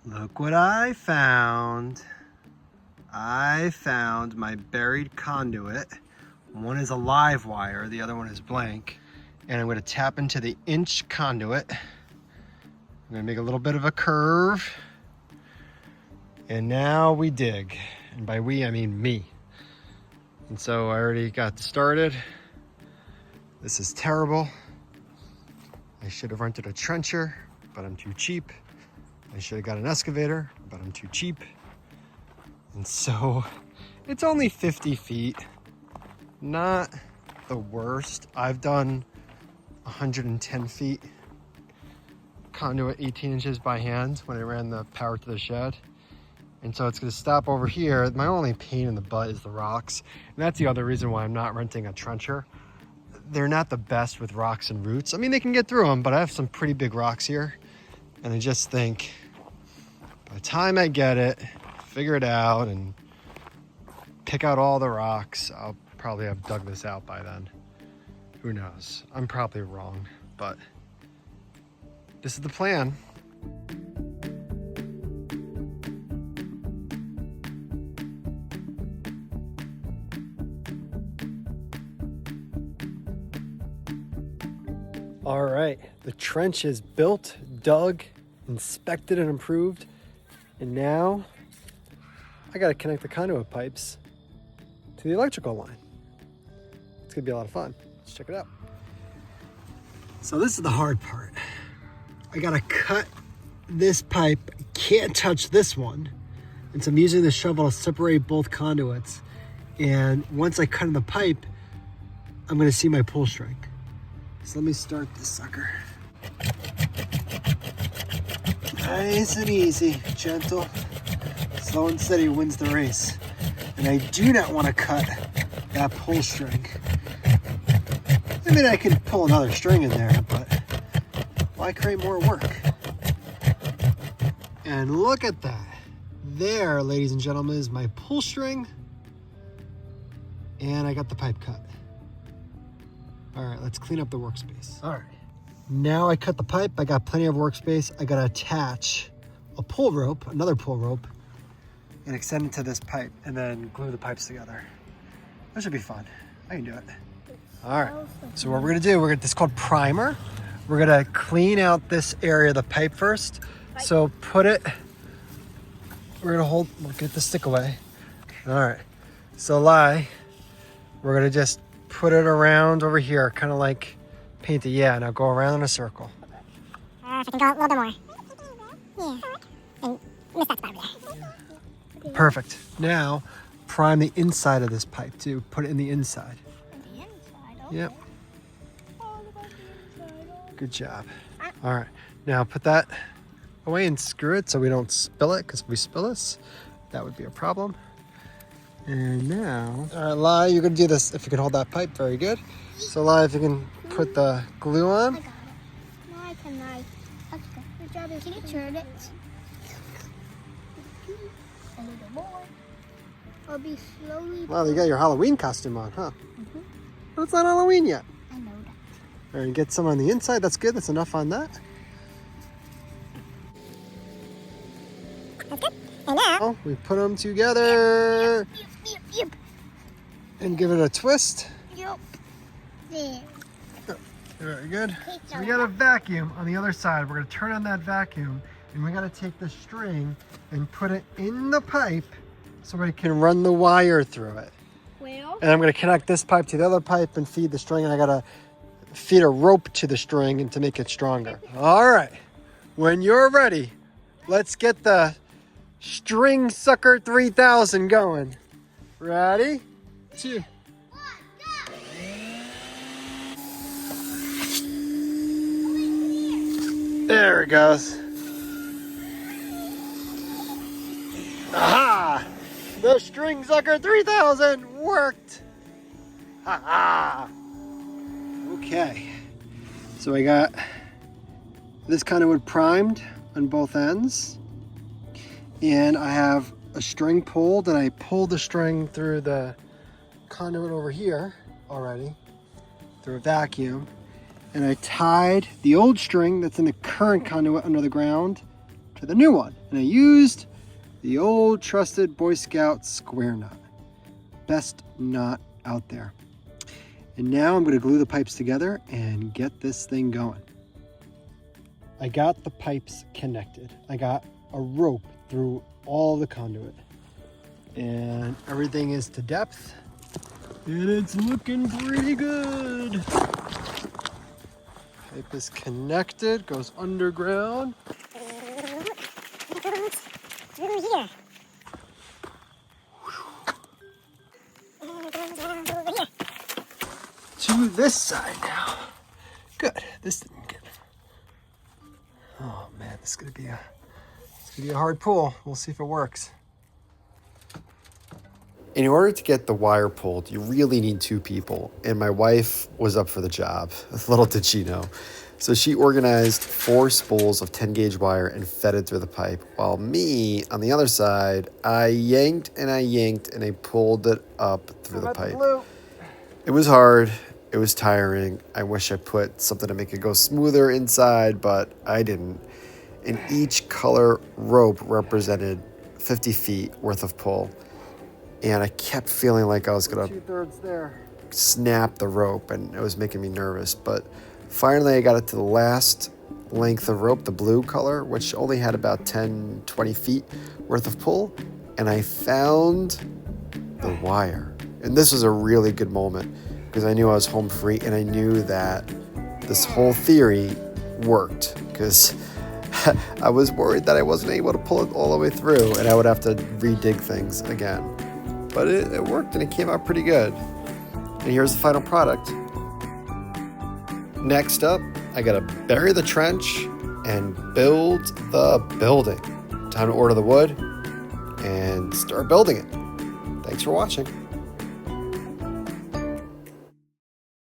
Look what I found. I found my buried conduit. One is a live wire, the other one is blank. And I'm gonna tap into the inch conduit. I'm gonna make a little bit of a curve. And now we dig. And by we, I mean me. And so I already got started. This is terrible. I should have rented a trencher, but I'm too cheap. I should have got an excavator, but I'm too cheap. And so it's only 50 feet. Not the worst. I've done 110 feet conduit 18 inches by hand when I ran the power to the shed. And so it's gonna stop over here. My only pain in the butt is the rocks. And that's the other reason why I'm not renting a trencher. They're not the best with rocks and roots. I mean, they can get through them, but I have some pretty big rocks here. And I just think by the time I get it, figure it out and pick out all the rocks, I'll probably have dug this out by then. Who knows? I'm probably wrong, but this is the plan. All right, the trench is built, dug, inspected, and improved. And now I gotta connect the conduit pipes to the electrical line. It's gonna be a lot of fun. Let's check it out. So this is the hard part. I gotta cut this pipe. I can't touch this one. And so I'm using the shovel to separate both conduits. And once I cut in the pipe, I'm gonna see my pull string. So let me start this sucker. Nice and easy, gentle, slow and steady wins the race. And I do not want to cut that pull string. I mean, I can pull another string in there, but why create more work? And look at that. There, ladies and gentlemen, is my pull string. And I got the pipe cut. All right, let's clean up the workspace. All right, now I cut the pipe. I got plenty of workspace. I gotta attach a pull rope, another pull rope, and extend it to this pipe and then glue the pipes together. That should be fun. I can do it. All right, so what we're gonna do, this is called primer. We're gonna clean out this area of the pipe first. So put it, we'll get the stick away. All right, so we're gonna just put it around over here, kind of like paint it. Yeah, now go around in a circle. If I can go a little bit more. Yeah. And miss that spot over there. Perfect. Now, prime the inside of this pipe too. Put it in the inside. The inside, okay. Yep. Good job. All right. Now put that away and screw it so we don't spill it, because if we spill this, that would be a problem. And now, all right, Lai, you're gonna do this. If you can hold that pipe, very good. So Lai, if you can put the glue on. I got it. No, I cannot. That's good. Good job. Can you turn it? A little more. I'll be slowly. Wow, you got your Halloween costume on, huh? Mm-hmm. But it's not Halloween yet. I know that. All right, get some on the inside. That's good. That's enough on that. That's good. And now, Oh, we put them together yep. and give it a twist. Yep. There. Very good. Okay, So we got a vacuum on the other side. We're gonna turn on that vacuum and we gotta take the string and put it in the pipe so we can run the wire through it. Well. And I'm gonna connect this pipe to the other pipe and feed the string, and I gotta feed a rope to the string and to make it stronger. All right, when you're ready, let's get the String Sucker 3000 going. Ready? 2. There it goes. Aha! The String Sucker 3000 worked. Ha ha! Okay. So I got this conduit primed on both ends. And I have a string pulled, and I pulled the string through the conduit over here already through a vacuum. And I tied the old string that's in the current conduit under the ground to the new one. And I used the old trusted Boy Scout square knot. Best knot out there. And now I'm going to glue the pipes together and get this thing going. I got the pipes connected. I got a rope through all the conduit. And everything is to depth. And it's looking pretty good. Pipe is connected, goes underground. It goes through here. And it goes down over here. To this side now. Good. This didn't get. Oh man, this is gonna be a hard pull. We'll see if it works. In order to get the wire pulled, you really need two people, and my wife was up for the job. Little did she know. So she organized 4 spools of 10 gauge wire and fed it through the pipe, while me, on the other side, I yanked and I pulled it up through the pipe. It was hard. It was tiring. I wish I put something to make it go smoother inside, but I didn't. And each color rope represented 50 feet worth of pull. And I kept feeling like I was going to snap the rope, and it was making me nervous. But finally, I got it to the last length of rope, the blue color, which only had about 10, 20 feet worth of pull. And I found the wire. And this was a really good moment because I knew I was home free, and I knew that this whole theory worked because I was worried that I wasn't able to pull it all the way through and I would have to redig things again. But it worked, and it came out pretty good. And here's the final product. Next up, I gotta bury the trench and build the building. Time to order the wood and start building it. Thanks for watching.